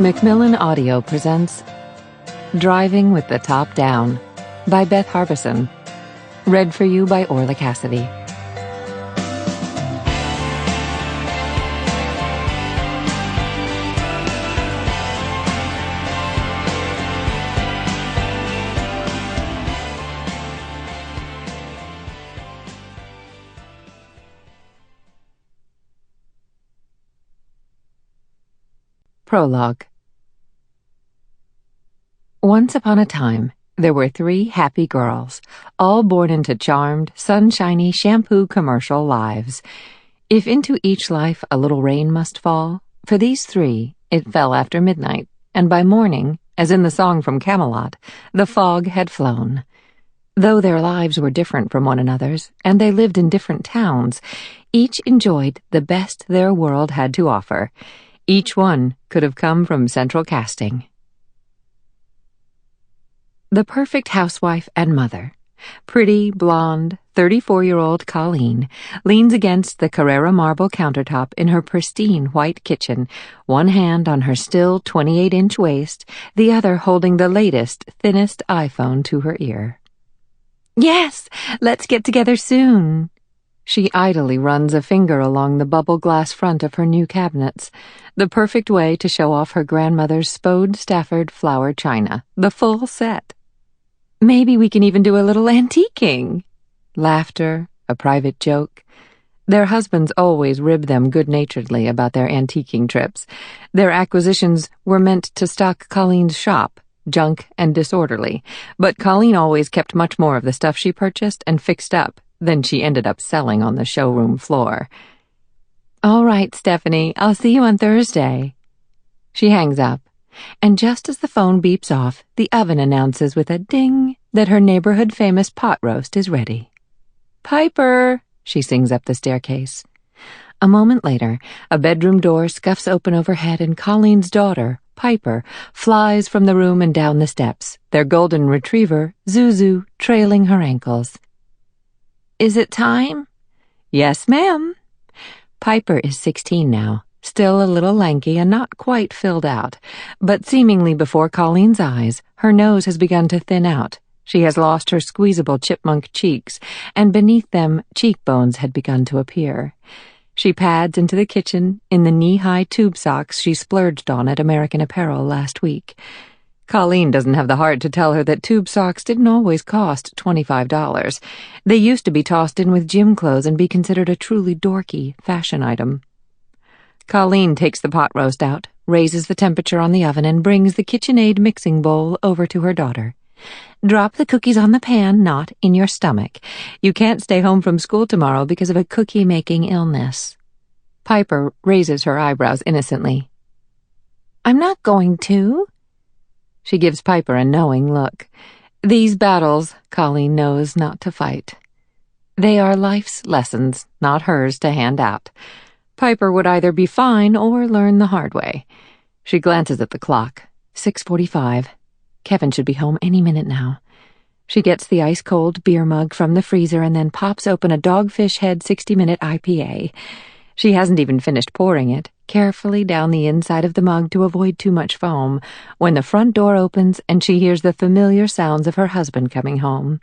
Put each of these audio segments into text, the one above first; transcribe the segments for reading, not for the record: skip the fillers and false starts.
Macmillan Audio presents Driving with the Top Down by Beth Harbison. Read for you by Orlagh Cassidy. Prologue. Once upon a time, there were 3 happy girls, all born into charmed, sunshiny shampoo commercial lives. If into each life a little rain must fall, for these 3 it fell after midnight, and by morning, as in the song from Camelot, the fog had flown. Though their lives were different from one another's, and they lived in different towns, each enjoyed the best their world had to offer. Each one could have come from central casting. The perfect housewife and mother, pretty, blonde, 34-year-old Colleen, leans against the Carrara marble countertop in her pristine white kitchen, one hand on her still 28-inch waist, the other holding the latest, thinnest iPhone to her ear. "Yes, let's get together soon." She idly runs a finger along the bubble glass front of her new cabinets, the perfect way to show off her grandmother's Spode Stafford flower china, the full set. "Maybe we can even do a little antiquing." Laughter, a private joke. Their husbands always rib them good-naturedly about their antiquing trips. Their acquisitions were meant to stock Colleen's shop, junk and disorderly, but Colleen always kept much more of the stuff she purchased and fixed up than she ended up selling on the showroom floor. "All right, Stephanie, I'll see you on Thursday." She hangs up, and just as the phone beeps off, the oven announces with a ding that her neighborhood-famous pot roast is ready. "Piper," she sings up the staircase. A moment later, a bedroom door scuffs open overhead and Colleen's daughter, Piper, flies from the room and down the steps, their golden retriever, Zuzu, trailing her ankles. "Is it time?" "Yes, ma'am." Piper is 16 now, still a little lanky and not quite filled out, but seemingly before Colleen's eyes, her nose has begun to thin out. She has lost her squeezable chipmunk cheeks, and beneath them cheekbones had begun to appear. She pads into the kitchen in the knee-high tube socks she splurged on at American Apparel last week. Colleen doesn't have the heart to tell her that tube socks didn't always cost $25. They used to be tossed in with gym clothes and be considered a truly dorky fashion item. Colleen takes the pot roast out, raises the temperature on the oven, and brings the KitchenAid mixing bowl over to her daughter. "Drop the cookies on the pan, not in your stomach. You can't stay home from school tomorrow because of a cookie-making illness." Piper raises her eyebrows innocently. "I'm not going to." She gives Piper a knowing look. These battles, Colleen knows not to fight. They are life's lessons, not hers to hand out. Piper would either be fine or learn the hard way. She glances at the clock. 6:45. Kevin should be home any minute now. She gets the ice-cold beer mug from the freezer and then pops open a Dogfish Head 60-minute IPA. She hasn't even finished pouring it, carefully down the inside of the mug to avoid too much foam, when the front door opens and she hears the familiar sounds of her husband coming home.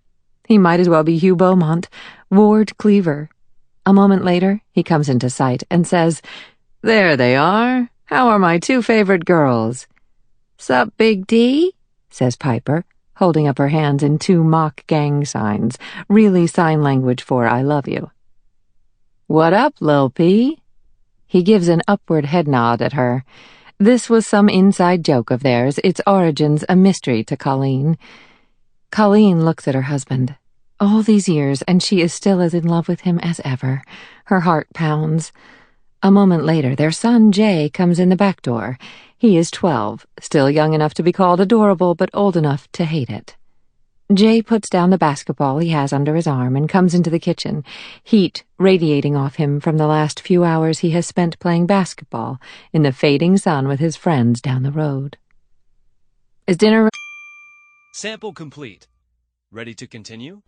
He might as well be Hugh Beaumont, Ward Cleaver. A moment later, he comes into sight and says, "There they are. How are my 2 favorite girls?" "Sup, Big D?" says Piper, holding up her hands in 2 mock gang signs, really sign language for "I love you." "What up, Lil P?" He gives an upward head nod at her. This was some inside joke of theirs, its origins a mystery to Colleen. Colleen looks at her husband. All these years, and she is still as in love with him as ever. Her heart pounds. A moment later, their son Jay comes in the back door. He is 12, still young enough to be called adorable, but old enough to hate it. Jay puts down the basketball he has under his arm and comes into the kitchen, heat radiating off him from the last few hours he has spent playing basketball in the fading sun with his friends down the road. "Is dinner..." Sample complete. Ready to continue?